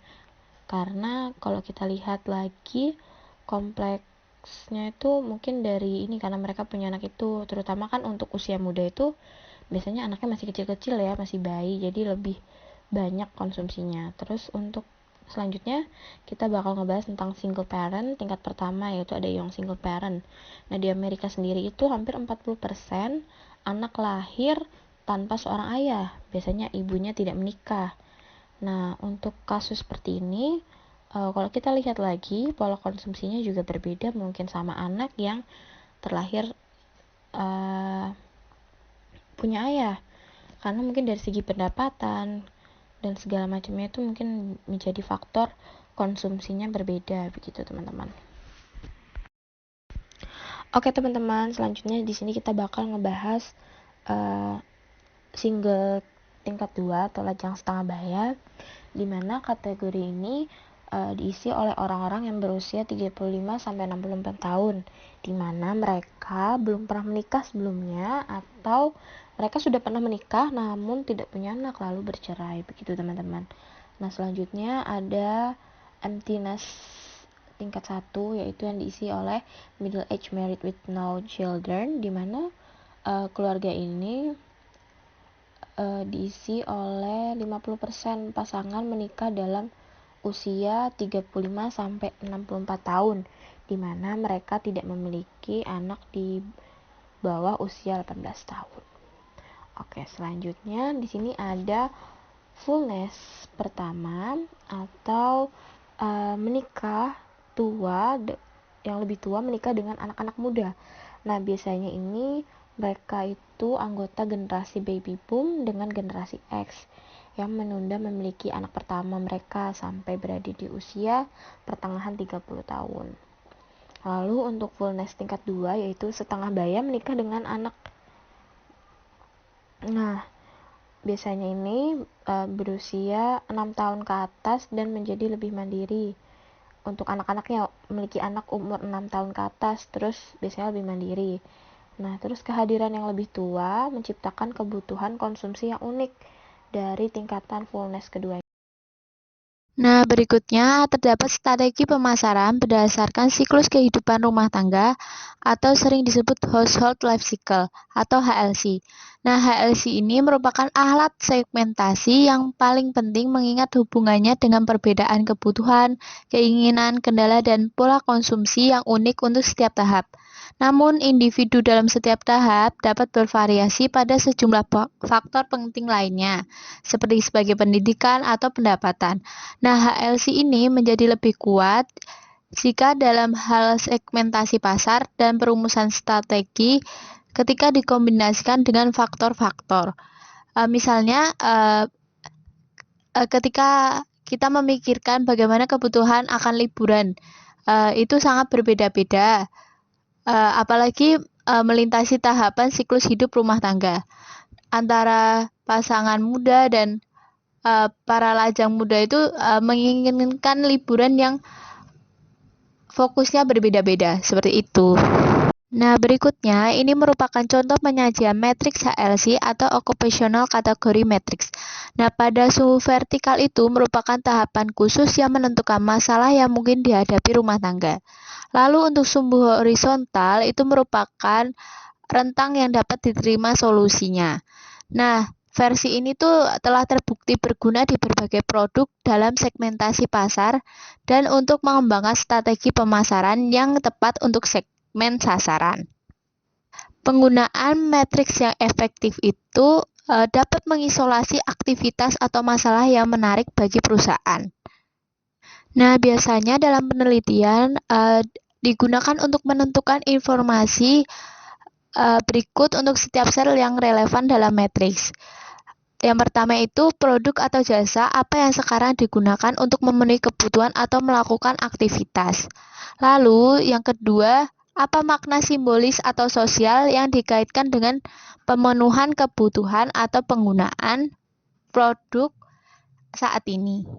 Karena kalau kita lihat lagi kompleksnya itu mungkin dari ini, karena mereka punya anak itu, terutama kan untuk usia muda itu biasanya anaknya masih kecil-kecil ya, masih bayi, jadi lebih banyak konsumsinya. Terus untuk selanjutnya kita bakal ngebahas tentang single parent tingkat pertama, yaitu ada young single parent. Nah, di Amerika sendiri itu hampir 40% anak lahir tanpa seorang ayah, biasanya ibunya tidak menikah. Nah, untuk kasus seperti ini kalau kita lihat lagi pola konsumsinya juga berbeda mungkin sama anak yang terlahir punya ayah, karena mungkin dari segi pendapatan dan segala macamnya itu mungkin menjadi faktor konsumsinya berbeda begitu teman-teman. Oke teman-teman, selanjutnya di sini kita bakal ngebahas single tingkat 2 atau lajang setengah baya, di mana kategori ini diisi oleh orang-orang yang berusia 35 sampai 64 tahun, di mana mereka belum pernah menikah sebelumnya atau mereka sudah pernah menikah namun tidak punya anak lalu bercerai begitu teman-teman. Nah, selanjutnya ada emptiness tingkat 1, yaitu yang diisi oleh middle age married with no children, di mana keluarga ini diisi oleh 50% pasangan menikah dalam usia 35 sampai 64 tahun, di mana mereka tidak memiliki anak di bawah usia 18 tahun. Oke, selanjutnya di sini ada fullness pertama atau menikah tua, yang lebih tua menikah dengan anak-anak muda. Nah, biasanya ini mereka itu anggota generasi baby boom dengan generasi X yang menunda memiliki anak pertama mereka sampai berada di usia pertengahan 30 tahun. Lalu untuk fullness tingkat 2 yaitu setengah baya menikah dengan anak. Nah, biasanya ini berusia 6 tahun ke atas dan menjadi lebih mandiri. Untuk anak-anaknya memiliki anak umur 6 tahun ke atas, terus biasanya lebih mandiri. Nah, terus kehadiran yang lebih tua menciptakan kebutuhan konsumsi yang unik dari tingkatan fullness kedua. Nah, berikutnya terdapat strategi pemasaran berdasarkan siklus kehidupan rumah tangga atau sering disebut Household Life Cycle atau HLC. Nah, HLC ini merupakan alat segmentasi yang paling penting mengingat hubungannya dengan perbedaan kebutuhan, keinginan, kendala, dan pola konsumsi yang unik untuk setiap tahap. Namun, individu dalam setiap tahap dapat bervariasi pada sejumlah faktor penting lainnya, seperti sebagai pendidikan atau pendapatan. Nah, HLC ini menjadi lebih kuat jika dalam hal segmentasi pasar dan perumusan strategi ketika dikombinasikan dengan faktor-faktor. Misalnya, ketika kita memikirkan bagaimana kebutuhan akan liburan, itu sangat berbeda-beda, apalagi melintasi tahapan siklus hidup rumah tangga antara pasangan muda dan para lajang muda itu menginginkan liburan yang fokusnya berbeda-beda, seperti itu. Nah, berikutnya ini merupakan contoh penyajian matriks HLC atau Occupational Category Matrix. Nah, pada sumbu vertikal itu merupakan tahapan khusus yang menentukan masalah yang mungkin dihadapi rumah tangga. Lalu untuk sumbu horizontal itu merupakan rentang yang dapat diterima solusinya. Nah, versi ini tuh telah terbukti berguna di berbagai produk dalam segmentasi pasar dan untuk mengembangkan strategi pemasaran yang tepat untuk segmen sasaran. Penggunaan matriks yang efektif itu dapat mengisolasi aktivitas atau masalah yang menarik bagi perusahaan. Nah, biasanya dalam penelitian digunakan untuk menentukan informasi berikut untuk setiap sel yang relevan dalam matriks. Yang pertama itu produk atau jasa apa yang sekarang digunakan untuk memenuhi kebutuhan atau melakukan aktivitas. Lalu yang kedua, apa makna simbolis atau sosial yang dikaitkan dengan pemenuhan kebutuhan atau penggunaan produk saat ini.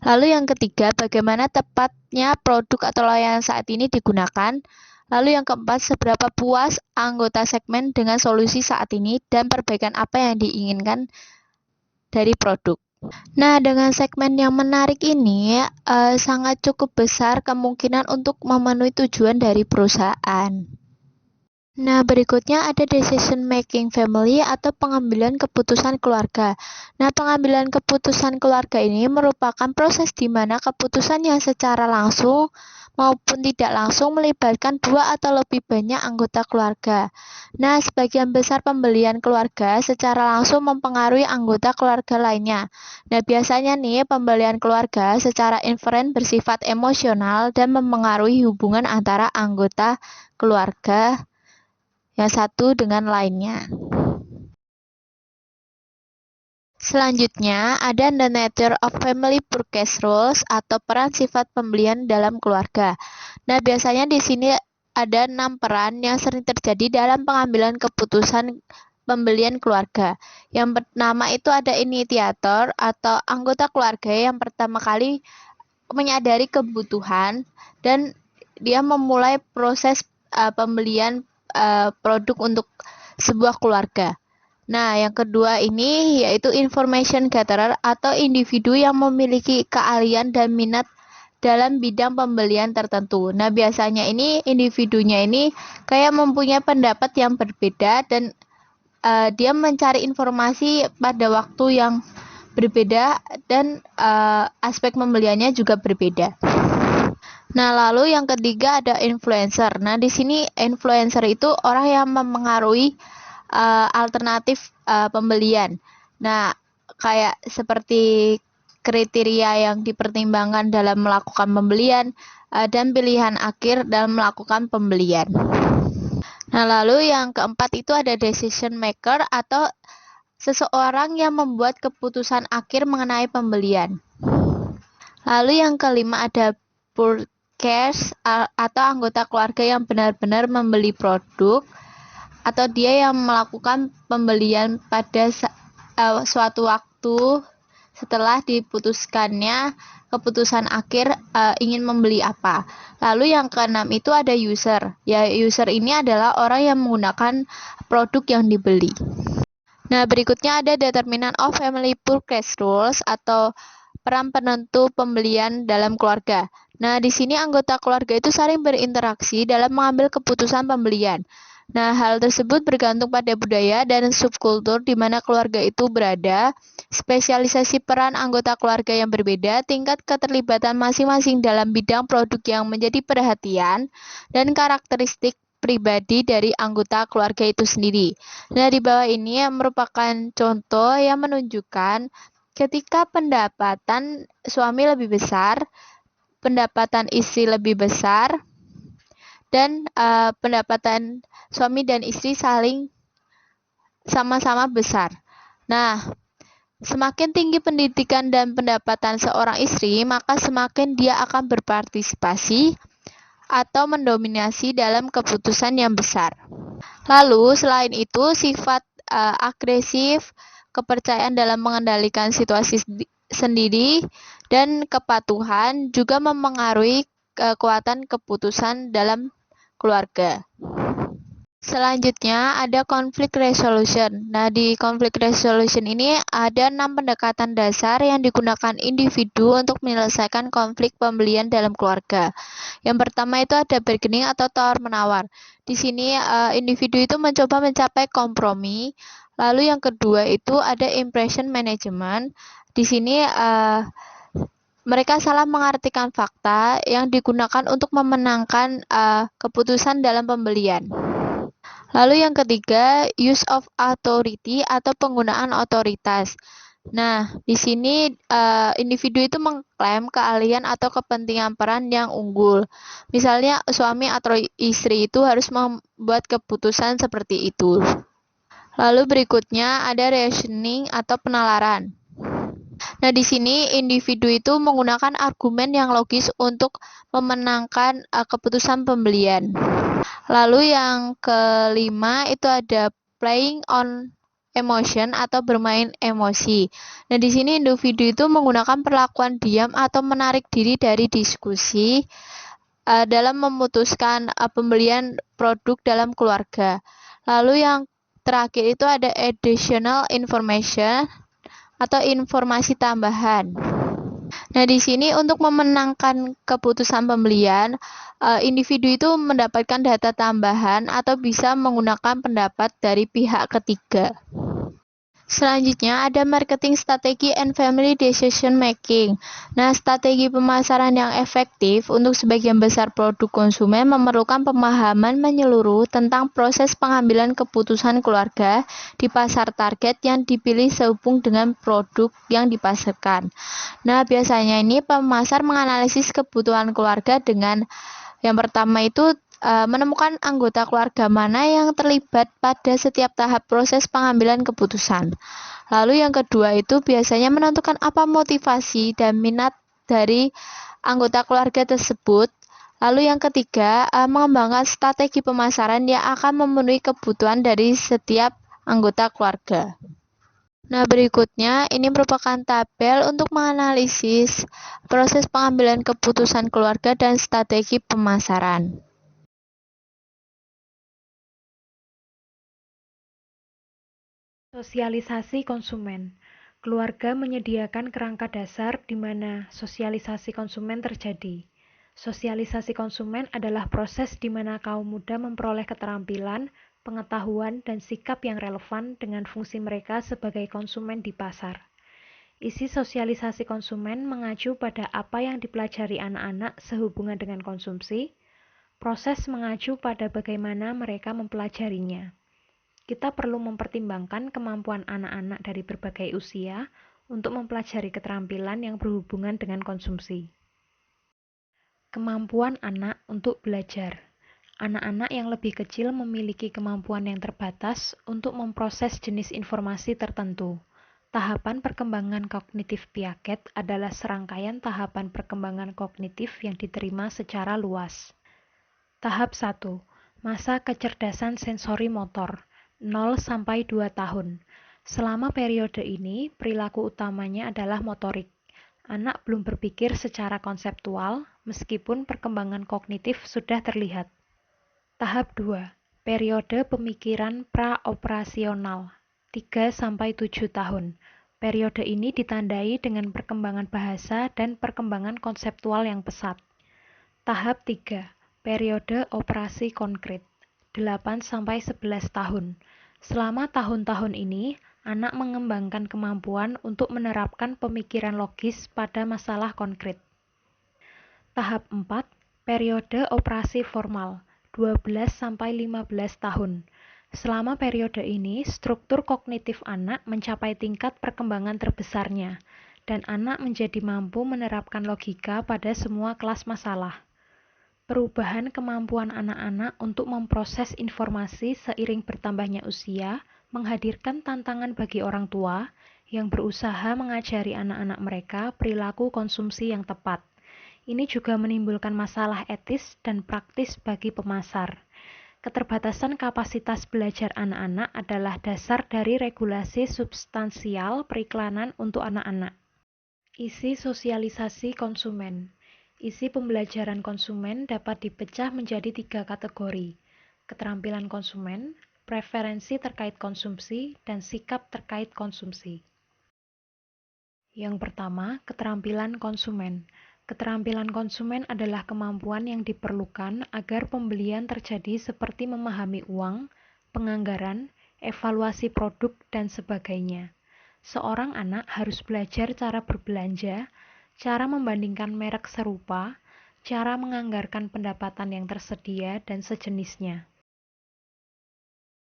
Lalu yang ketiga, bagaimana tepatnya produk atau layanan saat ini digunakan. Lalu yang keempat, seberapa puas anggota segmen dengan solusi saat ini dan perbaikan apa yang diinginkan dari produk. Nah, dengan segmen yang menarik ini sangat cukup besar kemungkinan untuk memenuhi tujuan dari perusahaan. Nah, berikutnya ada decision making family atau pengambilan keputusan keluarga. Nah, pengambilan keputusan keluarga ini merupakan proses di mana keputusan yang secara langsung maupun tidak langsung melibatkan dua atau lebih banyak anggota keluarga. Nah, sebagian besar pembelian keluarga secara langsung mempengaruhi anggota keluarga lainnya. Nah, biasanya nih pembelian keluarga secara inferen bersifat emosional dan mempengaruhi hubungan antara anggota keluarga yang satu dengan lainnya. Selanjutnya, ada the nature of family purchase rules atau peran sifat pembelian dalam keluarga. Nah, biasanya di sini ada 6 peran yang sering terjadi dalam pengambilan keputusan pembelian keluarga. Yang pertama itu ada initiator atau anggota keluarga yang pertama kali menyadari kebutuhan dan dia memulai proses pembelian produk untuk sebuah keluarga. Nah, yang kedua ini yaitu information gatherer atau individu yang memiliki keahlian dan minat dalam bidang pembelian tertentu. Nah, biasanya ini individunya ini kayak mempunyai pendapat yang berbeda dan dia mencari informasi pada waktu yang berbeda dan aspek pembeliannya juga berbeda. Nah, lalu yang ketiga ada influencer. Nah, di sini influencer itu orang yang mempengaruhi alternatif pembelian. Nah, kayak seperti kriteria yang dipertimbangkan dalam melakukan pembelian dan pilihan akhir dalam melakukan pembelian. Nah, lalu yang keempat itu ada decision maker atau seseorang yang membuat keputusan akhir mengenai pembelian. Lalu yang kelima ada purchase atau anggota keluarga yang benar-benar membeli produk atau dia yang melakukan pembelian pada suatu waktu setelah diputuskannya keputusan akhir ingin membeli apa. Lalu yang keenam itu ada user. Ya, user ini adalah orang yang menggunakan produk yang dibeli. Nah, berikutnya ada determinant of family purchase rules atau peran penentu pembelian dalam keluarga. Nah, di sini anggota keluarga itu saling berinteraksi dalam mengambil keputusan pembelian. Nah, hal tersebut bergantung pada budaya dan subkultur di mana keluarga itu berada, spesialisasi peran anggota keluarga yang berbeda, tingkat keterlibatan masing-masing dalam bidang produk yang menjadi perhatian, dan karakteristik pribadi dari anggota keluarga itu sendiri. Nah, di bawah ini merupakan contoh yang menunjukkan ketika pendapatan suami lebih besar, pendapatan istri lebih besar, dan pendapatan suami dan istri saling sama-sama besar. Nah, semakin tinggi pendidikan dan pendapatan seorang istri, maka semakin dia akan berpartisipasi atau mendominasi dalam keputusan yang besar. Lalu, selain itu, sifat agresif, kepercayaan dalam mengendalikan situasi sendiri, dan kepatuhan juga memengaruhi kekuatan keputusan dalam keluarga. Selanjutnya ada conflict resolution. Nah, di conflict resolution ini ada 6 pendekatan dasar yang digunakan individu untuk menyelesaikan konflik pembelian dalam keluarga. Yang pertama itu ada bargaining atau tawar-menawar. Di sini individu itu mencoba mencapai kompromi. Lalu yang kedua itu ada impression management. Di sini mereka salah mengartikan fakta yang digunakan untuk memenangkan keputusan dalam pembelian. Lalu yang ketiga, use of authority atau penggunaan otoritas. Nah, di sini individu itu mengklaim keahlian atau kepentingan peran yang unggul. Misalnya suami atau istri itu harus membuat keputusan seperti itu. Lalu berikutnya ada reasoning atau penalaran. Nah, di sini individu itu menggunakan argumen yang logis untuk memenangkan keputusan pembelian. Lalu yang kelima itu ada playing on emotion atau bermain emosi. Nah, di sini individu itu menggunakan perlakuan diam atau menarik diri dari diskusi dalam memutuskan pembelian produk dalam keluarga. Lalu yang terakhir itu ada additional information atau informasi tambahan. Nah, di sini untuk memenangkan keputusan pembelian, individu itu mendapatkan data tambahan atau bisa menggunakan pendapat dari pihak ketiga. Selanjutnya ada marketing strategi and family decision making. Nah, strategi pemasaran yang efektif untuk sebagian besar produk konsumen memerlukan pemahaman menyeluruh tentang proses pengambilan keputusan keluarga di pasar target yang dipilih sehubung dengan produk yang dipasarkan. Nah, biasanya ini pemasar menganalisis kebutuhan keluarga dengan yang pertama itu menemukan anggota keluarga mana yang terlibat pada setiap tahap proses pengambilan keputusan. Lalu yang kedua itu biasanya menentukan apa motivasi dan minat dari anggota keluarga tersebut. Lalu yang ketiga, mengembangkan strategi pemasaran yang akan memenuhi kebutuhan dari setiap anggota keluarga. Nah, berikutnya ini merupakan tabel untuk menganalisis proses pengambilan keputusan keluarga dan strategi pemasaran. Sosialisasi konsumen. Keluarga menyediakan kerangka dasar di mana sosialisasi konsumen terjadi. Sosialisasi konsumen adalah proses di mana kaum muda memperoleh keterampilan, pengetahuan, dan sikap yang relevan dengan fungsi mereka sebagai konsumen di pasar. Isi sosialisasi konsumen mengacu pada apa yang dipelajari anak-anak sehubungan dengan konsumsi. Proses mengacu pada bagaimana mereka mempelajarinya. Kita perlu mempertimbangkan kemampuan anak-anak dari berbagai usia untuk mempelajari keterampilan yang berhubungan dengan konsumsi. Kemampuan anak untuk belajar. Anak-anak yang lebih kecil memiliki kemampuan yang terbatas untuk memproses jenis informasi tertentu. Tahapan perkembangan kognitif Piaget adalah serangkaian tahapan perkembangan kognitif yang diterima secara luas. Tahap 1. Masa kecerdasan sensori motor. 0-2 tahun. Selama periode ini, perilaku utamanya adalah motorik. Anak belum berpikir secara konseptual, meskipun perkembangan kognitif sudah terlihat. Tahap 2. Periode pemikiran praoperasional. 3-7 tahun. Periode ini ditandai dengan perkembangan bahasa dan perkembangan konseptual yang pesat. Tahap 3. Periode operasi konkret. 8-11 tahun. Selama tahun-tahun ini, anak mengembangkan kemampuan untuk menerapkan pemikiran logis pada masalah konkret. Tahap 4, periode operasi formal, 12-15 tahun. Selama periode ini, struktur kognitif anak mencapai tingkat perkembangan terbesarnya, dan anak menjadi mampu menerapkan logika pada semua kelas masalah. Perubahan kemampuan anak-anak untuk memproses informasi seiring bertambahnya usia menghadirkan tantangan bagi orang tua yang berusaha mengajari anak-anak mereka perilaku konsumsi yang tepat. Ini juga menimbulkan masalah etis dan praktis bagi pemasar. Keterbatasan kapasitas belajar anak-anak adalah dasar dari regulasi substansial periklanan untuk anak-anak. Isi sosialisasi konsumen. Isi pembelajaran konsumen dapat dipecah menjadi 3 kategori: keterampilan konsumen, preferensi terkait konsumsi, dan sikap terkait konsumsi. Yang pertama, keterampilan konsumen. Keterampilan konsumen adalah kemampuan yang diperlukan agar pembelian terjadi seperti memahami uang, penganggaran, evaluasi produk, dan sebagainya. Seorang anak harus belajar cara berbelanja, cara membandingkan merek serupa, cara menganggarkan pendapatan yang tersedia, dan sejenisnya.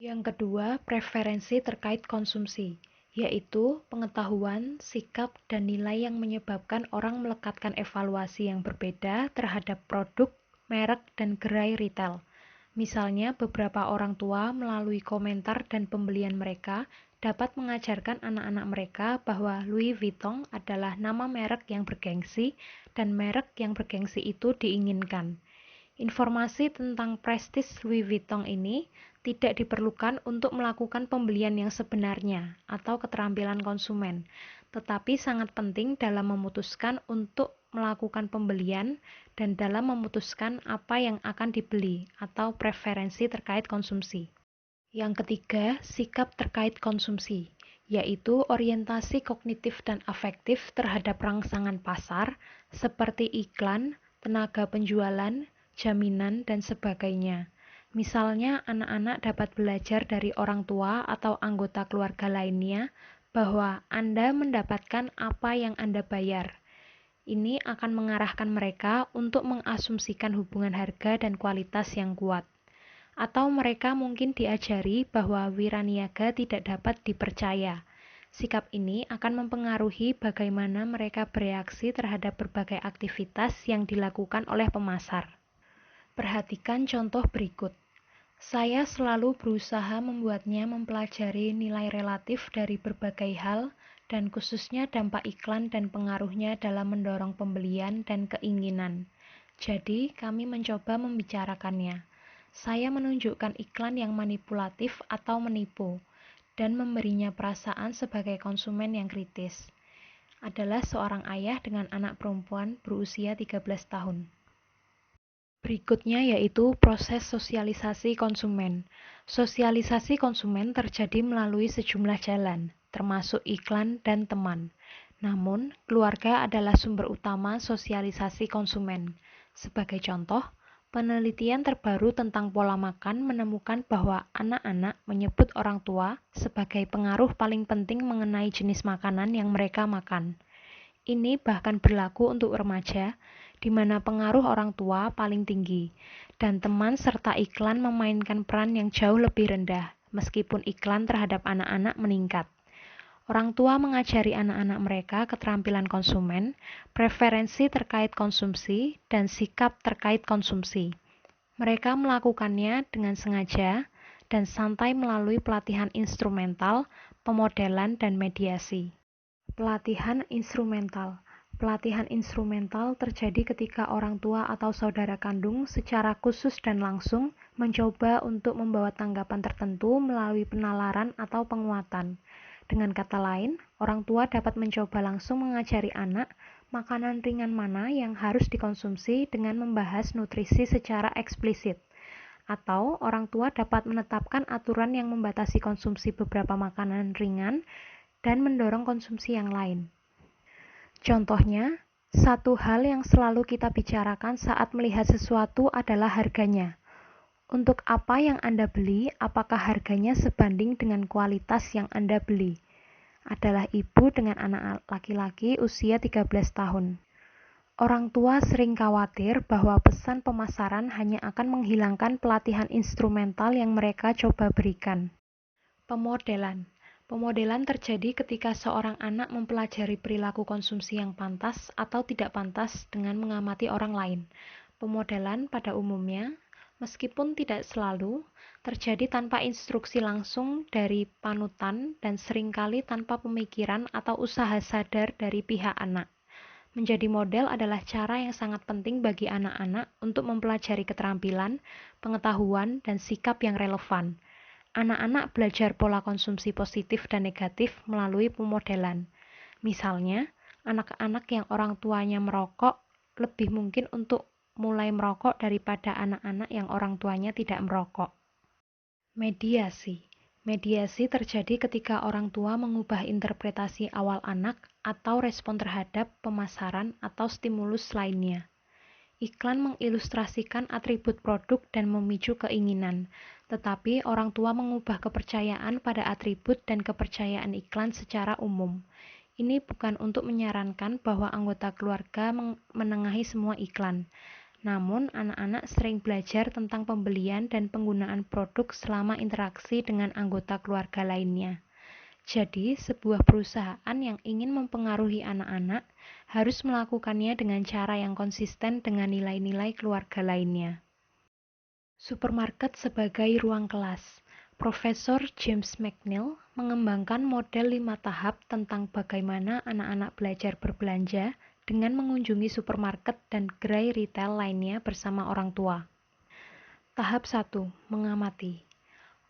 Yang kedua, preferensi terkait konsumsi, yaitu pengetahuan, sikap, dan nilai yang menyebabkan orang melekatkan evaluasi yang berbeda terhadap produk, merek, dan gerai retail. Misalnya, beberapa orang tua melalui komentar dan pembelian mereka dapat mengajarkan anak-anak mereka bahwa Louis Vuitton adalah nama merek yang bergengsi dan merek yang bergengsi itu diinginkan. Informasi tentang prestis Louis Vuitton ini tidak diperlukan untuk melakukan pembelian yang sebenarnya atau keterampilan konsumen, tetapi sangat penting dalam memutuskan untuk melakukan pembelian dan dalam memutuskan apa yang akan dibeli atau preferensi terkait konsumsi. Yang ketiga, sikap terkait konsumsi, yaitu orientasi kognitif dan afektif terhadap rangsangan pasar seperti iklan, tenaga penjualan, jaminan, dan sebagainya. Misalnya, anak-anak dapat belajar dari orang tua atau anggota keluarga lainnya bahwa Anda mendapatkan apa yang Anda bayar. Ini akan mengarahkan mereka untuk mengasumsikan hubungan harga dan kualitas yang kuat. Atau mereka mungkin diajari bahwa wiraniaga tidak dapat dipercaya. Sikap ini akan mempengaruhi bagaimana mereka bereaksi terhadap berbagai aktivitas yang dilakukan oleh pemasar. Perhatikan contoh berikut. Saya selalu berusaha membuatnya mempelajari nilai relatif dari berbagai hal dan khususnya dampak iklan dan pengaruhnya dalam mendorong pembelian dan keinginan. Jadi, kami mencoba membicarakannya. Saya menunjukkan iklan yang manipulatif atau menipu dan memberinya perasaan sebagai konsumen yang kritis. Adalah seorang ayah dengan anak perempuan berusia 13 tahun. Berikutnya yaitu proses sosialisasi konsumen. Sosialisasi konsumen terjadi melalui sejumlah jalan, termasuk iklan dan teman. Namun, keluarga adalah sumber utama sosialisasi konsumen. Sebagai contoh, penelitian terbaru tentang pola makan menemukan bahwa anak-anak menyebut orang tua sebagai pengaruh paling penting mengenai jenis makanan yang mereka makan. Ini bahkan berlaku untuk remaja, di mana pengaruh orang tua paling tinggi, dan teman serta iklan memainkan peran yang jauh lebih rendah, meskipun iklan terhadap anak-anak meningkat. Orang tua mengajari anak-anak mereka keterampilan konsumen, preferensi terkait konsumsi, dan sikap terkait konsumsi. Mereka melakukannya dengan sengaja dan santai melalui pelatihan instrumental, pemodelan, dan mediasi. Pelatihan instrumental. Pelatihan instrumental terjadi ketika orang tua atau saudara kandung secara khusus dan langsung mencoba untuk membawa tanggapan tertentu melalui penalaran atau penguatan. Dengan kata lain, orang tua dapat mencoba langsung mengajari anak makanan ringan mana yang harus dikonsumsi dengan membahas nutrisi secara eksplisit. Atau orang tua dapat menetapkan aturan yang membatasi konsumsi beberapa makanan ringan dan mendorong konsumsi yang lain. Contohnya, satu hal yang selalu kita bicarakan saat melihat sesuatu adalah harganya. Untuk apa yang Anda beli, apakah harganya sebanding dengan kualitas yang Anda beli? Adalah ibu dengan anak laki-laki usia 13 tahun. Orang tua sering khawatir bahwa pesan pemasaran hanya akan menghilangkan pelatihan instrumental yang mereka coba berikan. Pemodelan. Pemodelan terjadi ketika seorang anak mempelajari perilaku konsumsi yang pantas atau tidak pantas dengan mengamati orang lain. Pemodelan pada umumnya, meskipun tidak selalu, terjadi tanpa instruksi langsung dari panutan dan seringkali tanpa pemikiran atau usaha sadar dari pihak anak. Menjadi model adalah cara yang sangat penting bagi anak-anak untuk mempelajari keterampilan, pengetahuan, dan sikap yang relevan. Anak-anak belajar pola konsumsi positif dan negatif melalui pemodelan. Misalnya, anak-anak yang orang tuanya merokok lebih mungkin untuk mulai merokok daripada anak-anak yang orang tuanya tidak merokok. Mediasi. Mediasi terjadi ketika orang tua mengubah interpretasi awal anak atau respon terhadap pemasaran atau stimulus lainnya. Iklan mengilustrasikan atribut produk dan memicu keinginan, tetapi orang tua mengubah kepercayaan pada atribut dan kepercayaan iklan secara umum. Ini bukan untuk menyarankan bahwa anggota keluarga menengahi semua iklan. Namun, anak-anak sering belajar tentang pembelian dan penggunaan produk selama interaksi dengan anggota keluarga lainnya. Jadi, sebuah perusahaan yang ingin mempengaruhi anak-anak harus melakukannya dengan cara yang konsisten dengan nilai-nilai keluarga lainnya. Supermarket sebagai ruang kelas. Profesor James McNeill mengembangkan model 5 tahap tentang bagaimana anak-anak belajar berbelanja dengan mengunjungi supermarket dan gerai retail lainnya bersama orang tua. Tahap 1. Mengamati.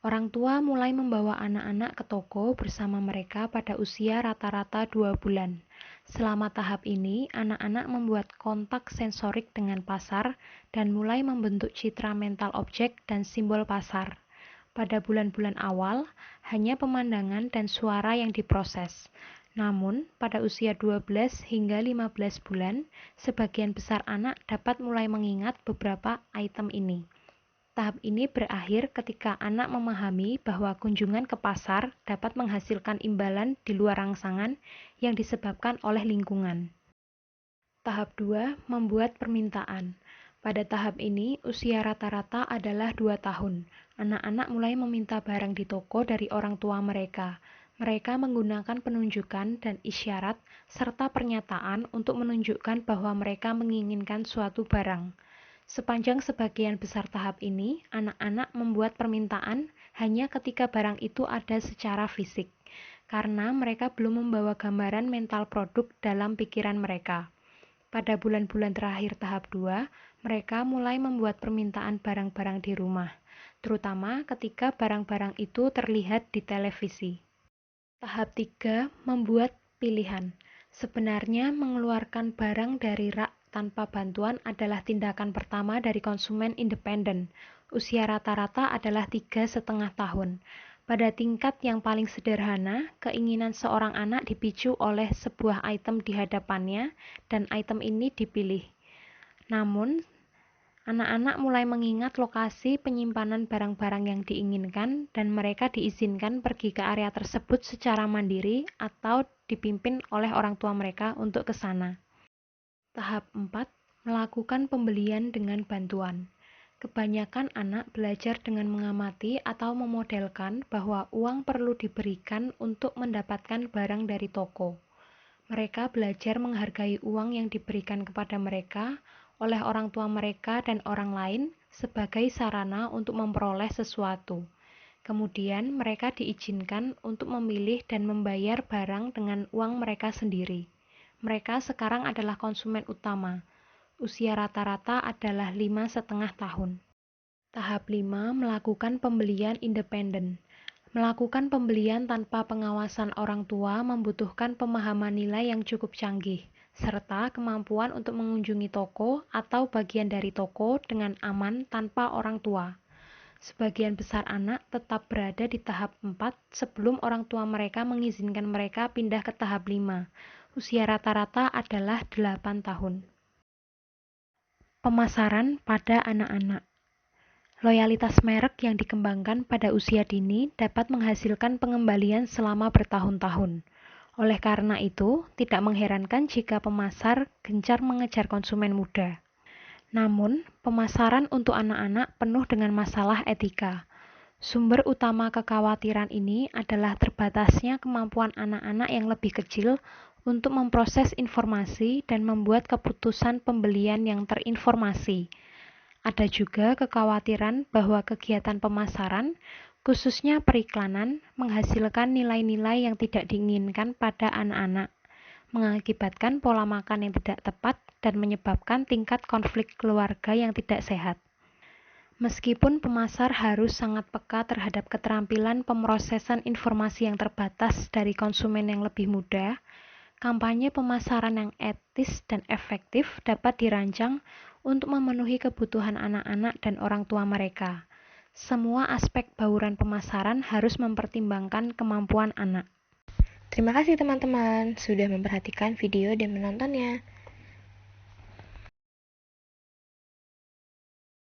Orang tua mulai membawa anak-anak ke toko bersama mereka pada usia rata-rata 2 bulan. Selama tahap ini, anak-anak membuat kontak sensorik dengan pasar dan mulai membentuk citra mental objek dan simbol pasar. Pada bulan-bulan awal, hanya pemandangan dan suara yang diproses. Namun, pada usia 12 hingga 15 bulan, sebagian besar anak dapat mulai mengingat beberapa item ini. Tahap ini berakhir ketika anak memahami bahwa kunjungan ke pasar dapat menghasilkan imbalan di luar rangsangan yang disebabkan oleh lingkungan. Tahap 2. Membuat permintaan. Pada tahap ini, usia rata-rata adalah 2 tahun. Anak-anak mulai meminta barang di toko dari orang tua mereka. Mereka menggunakan penunjukan dan isyarat serta pernyataan untuk menunjukkan bahwa mereka menginginkan suatu barang. Sepanjang sebagian besar tahap ini, anak-anak membuat permintaan hanya ketika barang itu ada secara fisik, karena mereka belum membawa gambaran mental produk dalam pikiran mereka. Pada bulan-bulan terakhir tahap 2, mereka mulai membuat permintaan barang-barang di rumah, terutama ketika barang-barang itu terlihat di televisi. Tahap 3. Membuat pilihan. Sebenarnya mengeluarkan barang dari rak tanpa bantuan adalah tindakan pertama dari konsumen independen. Usia rata-rata adalah 3,5 tahun. Pada tingkat yang paling sederhana, keinginan seorang anak dipicu oleh sebuah item di hadapannya dan item ini dipilih. Namun, anak-anak mulai mengingat lokasi penyimpanan barang-barang yang diinginkan dan mereka diizinkan pergi ke area tersebut secara mandiri atau dipimpin oleh orang tua mereka untuk ke sana. Tahap 4. Melakukan pembelian dengan bantuan. Kebanyakan anak belajar dengan mengamati atau memodelkan bahwa uang perlu diberikan untuk mendapatkan barang dari toko. Mereka belajar menghargai uang yang diberikan kepada mereka oleh orang tua mereka dan orang lain sebagai sarana untuk memperoleh sesuatu. Kemudian mereka diizinkan untuk memilih dan membayar barang dengan uang mereka sendiri. Mereka sekarang adalah konsumen utama. Usia rata-rata adalah 5,5 tahun. Tahap 5. Melakukan pembelian independen. Melakukan pembelian tanpa pengawasan orang tua membutuhkan pemahaman nilai yang cukup canggih, serta kemampuan untuk mengunjungi toko atau bagian dari toko dengan aman tanpa orang tua. Sebagian besar anak tetap berada di tahap 4 sebelum orang tua mereka mengizinkan mereka pindah ke tahap 5. Usia rata-rata adalah 8 tahun. Pemasaran pada anak-anak. Loyalitas merek yang dikembangkan pada usia dini dapat menghasilkan pengembalian selama bertahun-tahun. Oleh karena itu, tidak mengherankan jika pemasar gencar mengejar konsumen muda. Namun, pemasaran untuk anak-anak penuh dengan masalah etika. Sumber utama kekhawatiran ini adalah terbatasnya kemampuan anak-anak yang lebih kecil untuk memproses informasi dan membuat keputusan pembelian yang terinformasi. Ada juga kekhawatiran bahwa kegiatan pemasaran, khususnya periklanan, menghasilkan nilai-nilai yang tidak diinginkan pada anak-anak, mengakibatkan pola makan yang tidak tepat dan menyebabkan tingkat konflik keluarga yang tidak sehat. Meskipun pemasar harus sangat peka terhadap keterampilan pemrosesan informasi yang terbatas dari konsumen yang lebih muda, kampanye pemasaran yang etis dan efektif dapat dirancang untuk memenuhi kebutuhan anak-anak dan orang tua mereka. Semua aspek bauran pemasaran harus mempertimbangkan kemampuan anak. Terima kasih teman-teman sudah memperhatikan video dan menontonnya.